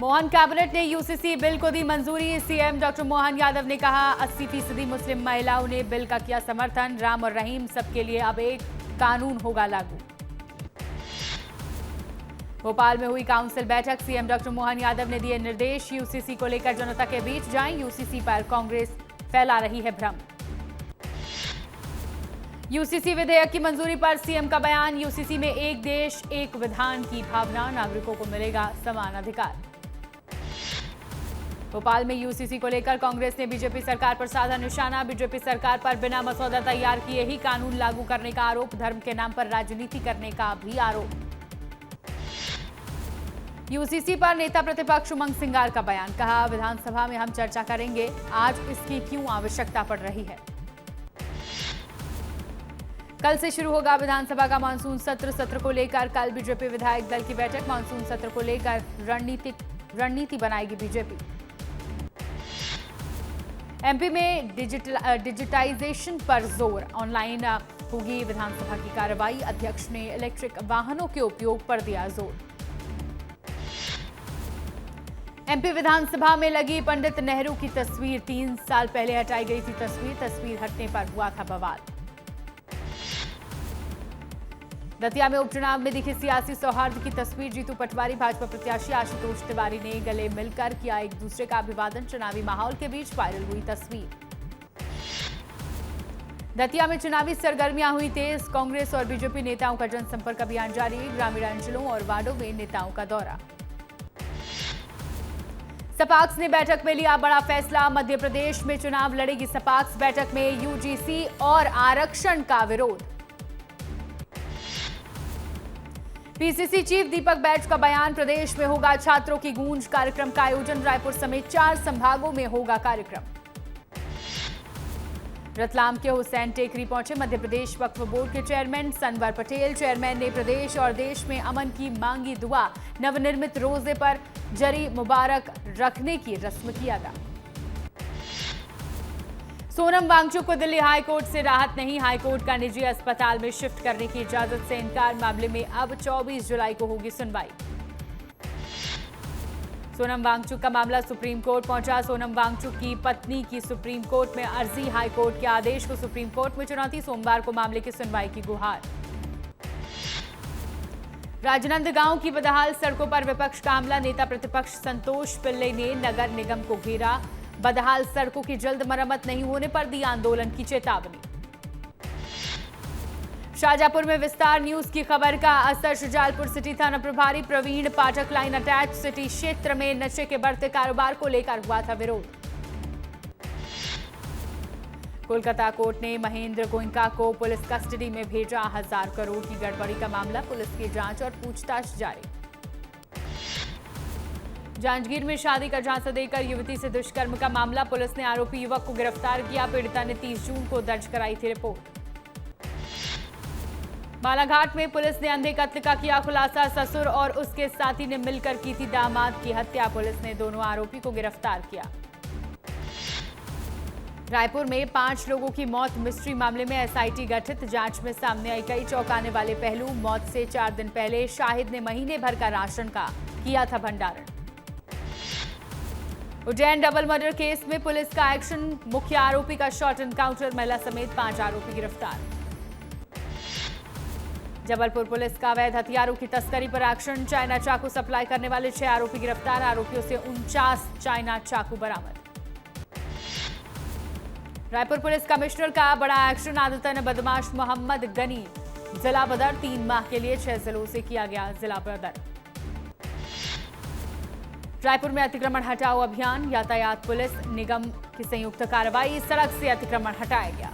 Mohan cabinet ने UCC bill को दी मंजूरी। सीएम डॉक्टर मोहन यादव ने कहा 80% मुस्लिम महिलाओं ने बिल का किया समर्थन। राम और रहीम सबके लिए अब एक कानून होगा लागू। भोपाल में हुई काउंसिल बैठक। सीएम डॉक्टर मोहन यादव ने दिए निर्देश, यूसीसी को लेकर जनता के बीच जाएं। यूसीसी पर कांग्रेस फैला रही है भ्रम। यूसीसी विधेयक की मंजूरी पर सीएम का बयान। यूसीसी में एक देश एक विधान की भावना, नागरिकों को मिलेगा समान अधिकार। भोपाल में यूसीसी को लेकर कांग्रेस ने बीजेपी सरकार पर साधा निशाना। बीजेपी सरकार पर बिना मसौदा तैयार किए ही कानून लागू करने का आरोप। धर्म के नाम पर राजनीति करने का भी आरोप। यूसीसी पर नेता प्रतिपक्ष उमंग सिंगार का बयान। कहा विधानसभा में हम चर्चा करेंगे, आज इसकी क्यों आवश्यकता पड़ रही है। कल से शुरू होगा विधानसभा का मानसून सत्र। सत्र को लेकर कल बीजेपी विधायक दल की बैठक। मानसून सत्र को लेकर रणनीति बनाएगी बीजेपी। एमपी में डिजिटाइजेशन पर जोर। ऑनलाइन होगी विधानसभा की कार्रवाई। अध्यक्ष ने इलेक्ट्रिक वाहनों के उपयोग पर दिया जोर। एमपी विधानसभा में लगी पंडित नेहरू की तस्वीर। 3 साल पहले हटाई गई थी तस्वीर। तस्वीर हटने पर हुआ था बवाल। दतिया में उपचुनाव में दिखी सियासी सौहार्द की तस्वीर। जीतू पटवारी भाजपा प्रत्याशी आशुतोष तिवारी ने गले मिलकर किया एक दूसरे का अभिवादन। चुनावी माहौल के बीच वायरल हुई तस्वीर। दतिया में चुनावी सरगर्मियां हुई तेज। कांग्रेस और बीजेपी नेताओं का जनसंपर्क अभियान जारी। ग्रामीण अंचलों और वार्डों में नेताओं का दौरा। सपाक्स ने बैठक में लिया बड़ा फैसला। मध्य प्रदेश में चुनाव लड़ेगी सपाक्स। बैठक में यूजीसी और आरक्षण का विरोध। पीसीसी चीफ दीपक बैज का बयान। प्रदेश में होगा छात्रों की गूंज। कार्यक्रम का आयोजन रायपुर समेत 4 संभागों में होगा कार्यक्रम। रतलाम के हुसैन टेकरी पहुंचे मध्य प्रदेश वक्फ बोर्ड के चेयरमैन सनवर पटेल। चेयरमैन ने प्रदेश और देश में अमन की मांगी दुआ। नवनिर्मित रोजे पर जरी मुबारक रखने की रस्म की अदा। सोनम वांगचुक को दिल्ली हाईकोर्ट से राहत नहीं। हाईकोर्ट का निजी अस्पताल में शिफ्ट करने की इजाजत से इनकार। मामले में अब 24 जुलाई को होगी सुनवाई। सोनम वांगचुक का मामला सुप्रीम कोर्ट पहुंचा। सोनम वांगचुक की पत्नी की सुप्रीम कोर्ट में अर्जी। हाईकोर्ट के आदेश को सुप्रीम कोर्ट में चुनौती। सोमवार को मामले की सुनवाई की गुहार। राजनांदगांव की बदहाल सड़कों पर विपक्ष का हमला। नेता प्रतिपक्ष संतोष पिल्ले ने नगर निगम को घेरा। बदहाल सड़कों की जल्द मरम्मत नहीं होने पर दी आंदोलन की चेतावनी। शाहजहांपुर में विस्तार न्यूज की खबर का असर। शुजालपुर सिटी थाना प्रभारी प्रवीण पाठक लाइन अटैच। सिटी क्षेत्र में नशे के बढ़ते कारोबार को लेकर हुआ था विरोध। कोलकाता कोर्ट ने महेंद्र गोयनका को पुलिस कस्टडी में भेजा। 1000 करोड़ की गड़बड़ी का मामला। पुलिस की जांच और पूछताछ जारी। जांजगीर में शादी का झांसा देकर युवती से दुष्कर्म का मामला। पुलिस ने आरोपी युवक को गिरफ्तार किया। पीड़िता ने 30 जून को दर्ज कराई थी रिपोर्ट। बालाघाट में पुलिस ने अंधे कत्ल का किया खुलासा। ससुर और उसके साथी ने मिलकर की थी दामाद की हत्या। पुलिस ने दोनों आरोपी को गिरफ्तार किया। रायपुर में 5 लोगों की मौत। मिस्ट्री मामले में एसआईटी गठित। जांच में सामने आई कई चौंकाने वाले पहलू। मौत से 4 दिन पहले शाहिद ने महीने भर का राशन का किया था भंडारण। उज्जैन डबल मर्डर केस में पुलिस का एक्शन। मुख्य आरोपी का शॉट एनकाउंटर। महिला समेत 5 आरोपी गिरफ्तार। जबलपुर पुलिस का अवैध हथियारों की तस्करी पर एक्शन। चाइना चाकू सप्लाई करने वाले 6 आरोपी गिरफ्तार। आरोपियों से 49 चाइना चाकू बरामद। रायपुर पुलिस कमिश्नर का बड़ा एक्शन। आदतन बदमाश मोहम्मद गनी जिला बदर। 3 माह के लिए 6 जिलों से किया गया जिला बदर। रायपुर में अतिक्रमण हटाओ अभियान। यातायात पुलिस निगम की संयुक्त कार्रवाई। सड़क से अतिक्रमण हटाया गया।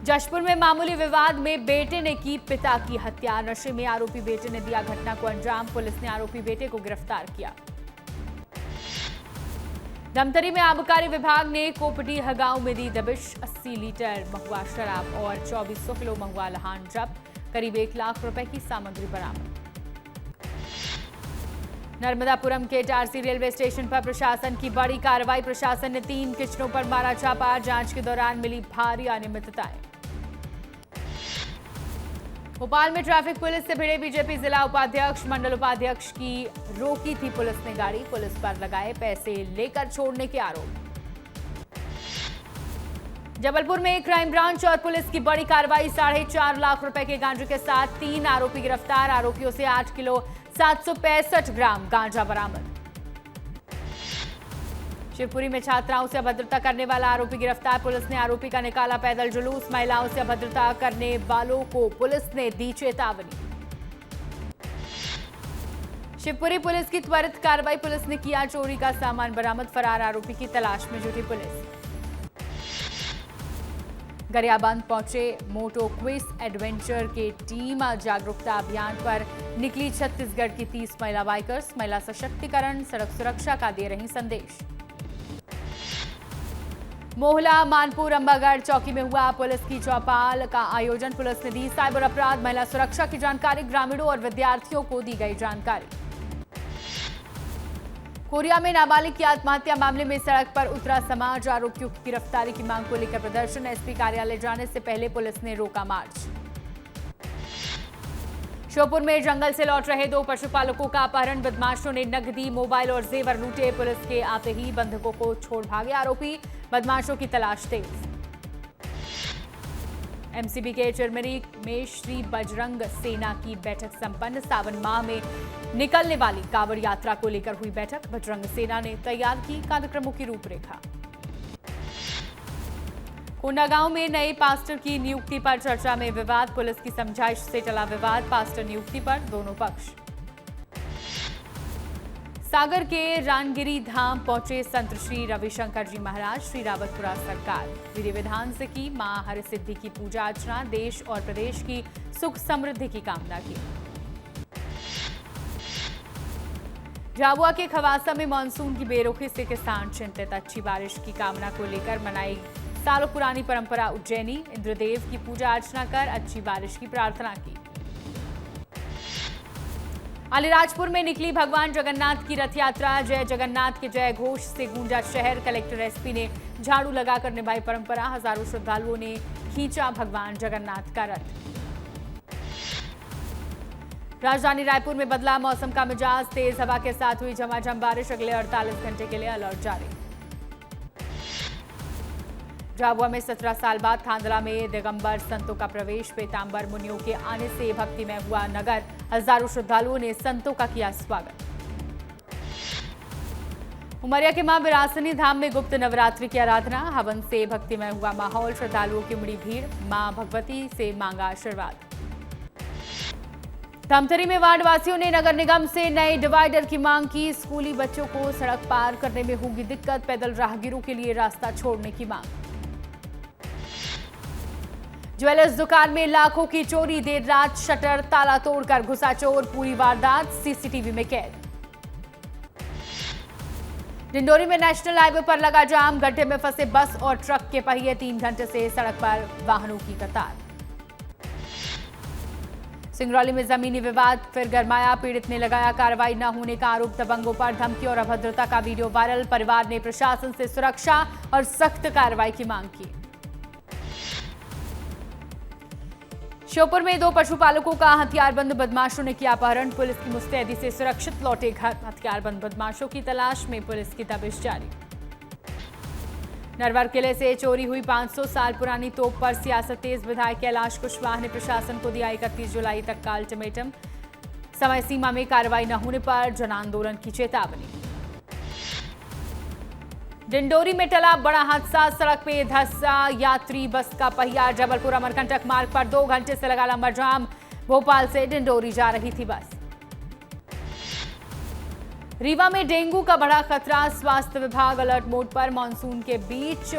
जशपुर में मामूली विवाद में बेटे ने की पिता की हत्या। नशे में आरोपी बेटे ने दिया घटना को अंजाम। पुलिस ने आरोपी बेटे को गिरफ्तार किया। धमतरी में आबकारी विभाग ने कोपडीह गांव में दी दबिश। 80 लीटर महुआ शराब और 2400 किलो महुआ लहान जब्त। करीब 1 लाख रुपए की सामग्री बरामद। नर्मदापुरम के इटारसी रेलवे स्टेशन पर प्रशासन की बड़ी कार्रवाई। प्रशासन ने 3 किचनों पर मारा छापा। जांच के दौरान मिली भारी अनियमितताएं। भोपाल में ट्रैफिक पुलिस से भिड़े बीजेपी जिला उपाध्यक्ष, मंडल उपाध्यक्ष की रोकी थी पुलिस ने गाड़ी, पुलिस पर लगाए पैसे लेकर छोड़ने के आरोप। जबलपुर में क्राइम ब्रांच और पुलिस की बड़ी कार्रवाई, 4.5 लाख रुपए के गांजे के साथ 3 आरोपी गिरफ्तार, आरोपियों से 8 किलो 765 ग्राम गांजा बरामद। शिवपुरी में छात्राओं से अभद्रता करने वाला आरोपी गिरफ्तार, पुलिस ने आरोपी का निकाला पैदल जुलूस, महिलाओं से अभद्रता करने वालों को पुलिस ने दी चेतावनी। शिवपुरी पुलिस की त्वरित कार्रवाई, पुलिस ने किया चोरी का सामान बरामद, फरार आरोपी की तलाश में जुटी पुलिस। गरियाबंद पहुंचे मोटो क्विज एडवेंचर के टीम, जागरूकता अभियान पर निकली छत्तीसगढ़ की 30 महिला बाइकर्स, महिला सशक्तिकरण, सड़क सुरक्षा का दे रही संदेश। मोहला मानपुर अंबागढ़ चौकी में हुआ पुलिस की चौपाल का आयोजन, पुलिस ने दी साइबर अपराध, महिला सुरक्षा की जानकारी, ग्रामीणों और विद्यार्थियों को दी गई जानकारी। कोरिया में नाबालिग की आत्महत्या मामले में सड़क पर उतरा समाज, आरोपियों की गिरफ्तारी की मांग को लेकर प्रदर्शन, एसपी कार्यालय जाने से पहले पुलिस ने रोका मार्च। श्योपुर में जंगल से लौट रहे 2 पशुपालकों का अपहरण, बदमाशों ने नकदी, मोबाइल और जेवर लूटे, पुलिस के आते ही बंधकों को छोड़ भागे आरोपी, बदमाशों की तलाश तेज। एमसीबी के चिरमिरी में श्री बजरंग सेना की बैठक संपन्न, सावन माह में निकलने वाली कांवड़ यात्रा को लेकर हुई बैठक, बजरंग सेना ने तैयार की कार्यक्रमों की रूपरेखा। कोंडागांव में नए पास्टर की नियुक्ति पर चर्चा में विवाद, पुलिस की समझाइश से टला विवाद, पास्टर नियुक्ति पर दोनों पक्ष। सागर के रानगिरी धाम पहुंचे संत श्री रविशंकर जी महाराज, श्री रावतपुरा सरकार, विधि विधान से की मां हरसिद्धि की पूजा अर्चना, देश और प्रदेश की सुख समृद्धि की कामना की। झाबुआ के खवासा में मानसून की बेरुखी से किसान चिंतित, अच्छी बारिश की कामना को लेकर मनाई सालों पुरानी परंपरा उज्जैनी, इंद्रदेव की पूजा अर्चना कर अच्छी बारिश की प्रार्थना की। अलीराजपुर में निकली भगवान जगन्नाथ की रथ यात्रा, जय जगन्नाथ के जय घोष से गूंजा शहर, कलेक्टर एसपी ने झाड़ू लगाकर निभाई परंपरा, हजारों श्रद्धालुओं ने खींचा भगवान जगन्नाथ का रथ। राजधानी रायपुर में बदला मौसम का मिजाज, तेज हवा के साथ हुई झमाझम बारिश, अगले 48 घंटे के लिए अलर्ट जारी। झाबुआ में 17 साल बाद थांदला में दिगंबर संतों का प्रवेश, पीतांबर मुनियों के आने से भक्तिमय हुआ नगर, हजारों श्रद्धालुओं ने संतों का किया स्वागत। उमरिया के मां विरासनी धाम में गुप्त नवरात्रि की आराधना, हवन से भक्तिमय हुआ माहौल, श्रद्धालुओं की उमड़ी भीड़, मां भगवती से मांगा आशीर्वाद। धमतरी में वार्ड वासियों ने नगर निगम से नए डिवाइडर की मांग की, स्कूली बच्चों को सड़क पार करने में होगी दिक्कत, पैदल राहगीरों के लिए रास्ता छोड़ने की मांग। ज्वेलर्स दुकान में लाखों की चोरी, देर रात शटर ताला तोड़कर घुसा चोर, पूरी वारदात सीसीटीवी में कैद। डिंडोरी में नेशनल हाईवे पर लगा जाम, गड्ढे में फंसे बस और ट्रक के पहिए, 3 घंटे से सड़क पर वाहनों की कतार। सिंगरौली में जमीनी विवाद फिर गरमाया, पीड़ित ने लगाया कार्रवाई न होने का आरोप, दबंगों पर धमकी और अभद्रता का वीडियो वायरल, परिवार ने प्रशासन से सुरक्षा और सख्त कार्रवाई की मांग की। श्योपुर में 2 पशुपालकों का हथियारबंद बदमाशों ने किया अपहरण, पुलिस की मुस्तैदी से सुरक्षित लौटे घर, हथियारबंद बदमाशों की तलाश में पुलिस की दबिश जारी। नरवर किले से चोरी हुई 500 साल पुरानी तोप पर सियासत तेज, विधायक कैलाश कुशवाहा ने प्रशासन को दिया 31 जुलाई तक का अल्टीमेटम, समय सीमा में कार्रवाई न होने पर जन आंदोलन की चेतावनी। डिंडोरी में टला बड़ा हादसा, सड़क पे धंसा यात्री बस का पहिया, जबलपुर अमरकंटक मार्ग पर 2 घंटे से लगा लंबा जाम, भोपाल से डिंडोरी जा रही थी बस। रीवा में डेंगू का बड़ा खतरा, स्वास्थ्य विभाग अलर्ट मोड पर, मानसून के बीच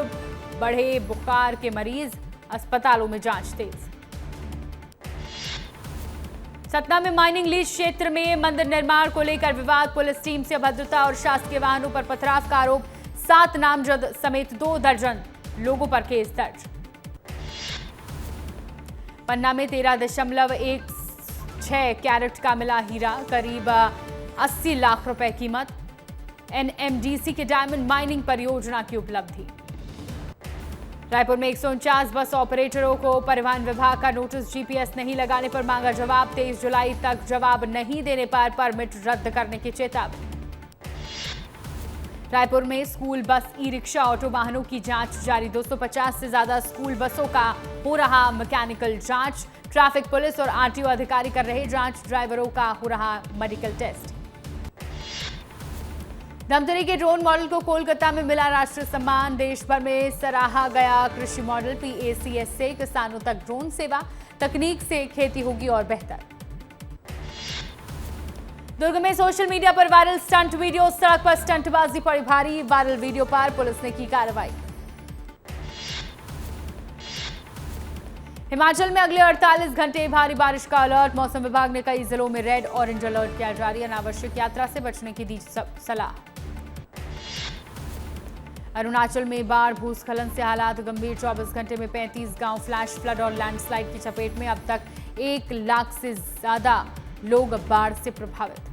बढ़े बुखार के मरीज, अस्पतालों में जांच तेज। सतना में माइनिंग लीज क्षेत्र में मंदिर निर्माण को लेकर विवाद, पुलिस टीम से अभद्रता और शासकीय वाहनों पर पथराव का आरोप, 7 नामजद समेत 2 दर्जन लोगों पर केस दर्ज। पन्ना में 13.16 कैरेट का मिला हीरा, करीब 80 लाख रुपए कीमत, एनएमडीसी के डायमंड माइनिंग परियोजना की उपलब्धि। रायपुर में 149 बस ऑपरेटरों को परिवहन विभाग का नोटिस, जीपीएस नहीं लगाने पर मांगा जवाब, 23 जुलाई तक जवाब नहीं देने पर परमिट रद्द करने की चेतावनी। रायपुर में school bus, e rickshaw, auto वाहनों की जांच जारी, 250 से ज्यादा स्कूल बसों का हो रहा मैकेनिकल जांच, ट्रैफिक पुलिस और आरटीओ अधिकारी कर रहे जांच, ड्राइवरों का हो रहा मेडिकल टेस्ट। धमतरी के ड्रोन मॉडल को कोलकाता में मिला राष्ट्रीय सम्मान, देश भर में सराहा गया कृषि मॉडल, पीएसीएस से किसानों तक ड्रोन सेवा, तकनीक से खेती होगी और बेहतर। दुर्ग में सोशल मीडिया पर वायरल स्टंट वीडियो, सड़क पर स्टंटबाजी पड़ी भारी, वायरल वीडियो पर पुलिस ने की कार्रवाई। हिमाचल में अगले 48 घंटे भारी बारिश का अलर्ट, मौसम विभाग ने कई जिलों में रेड ऑरेंज अलर्ट किया जारी, अनावश्यक यात्रा से बचने की दी सलाह। अरुणाचल में बाढ़, भूस्खलन से हालात गंभीर, 24 घंटे में 35 गांव फ्लैश फ्लड और लैंडस्लाइड की चपेट में, अब तक 1 लाख से ज्यादा लोग बाढ़ से प्रभावित।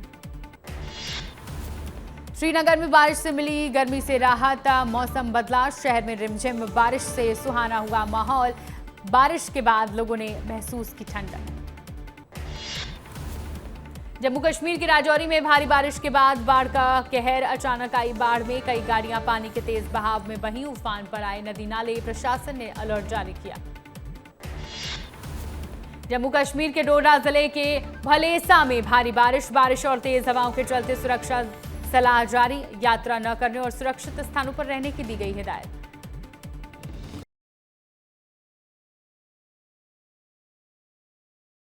श्रीनगर में बारिश से मिली गर्मी से राहत, मौसम बदला, शहर में रिमझिम बारिश से सुहाना हुआ माहौल, बारिश के बाद लोगों ने महसूस की ठंडक। जम्मू कश्मीर के राजौरी में भारी बारिश के बाद बाढ़ का कहर, अचानक आई बाढ़ में कई गाड़ियां पानी के तेज बहाव में बहीं, उफान पर आए नदी नाले, प्रशासन ने अलर्ट जारी किया। जम्मू कश्मीर के डोडा जिले के भलेसा में भारी बारिश और तेज हवाओं के चलते सुरक्षा सलाह जारी, यात्रा न करने और सुरक्षित स्थानों पर रहने की दी गई हिदायत।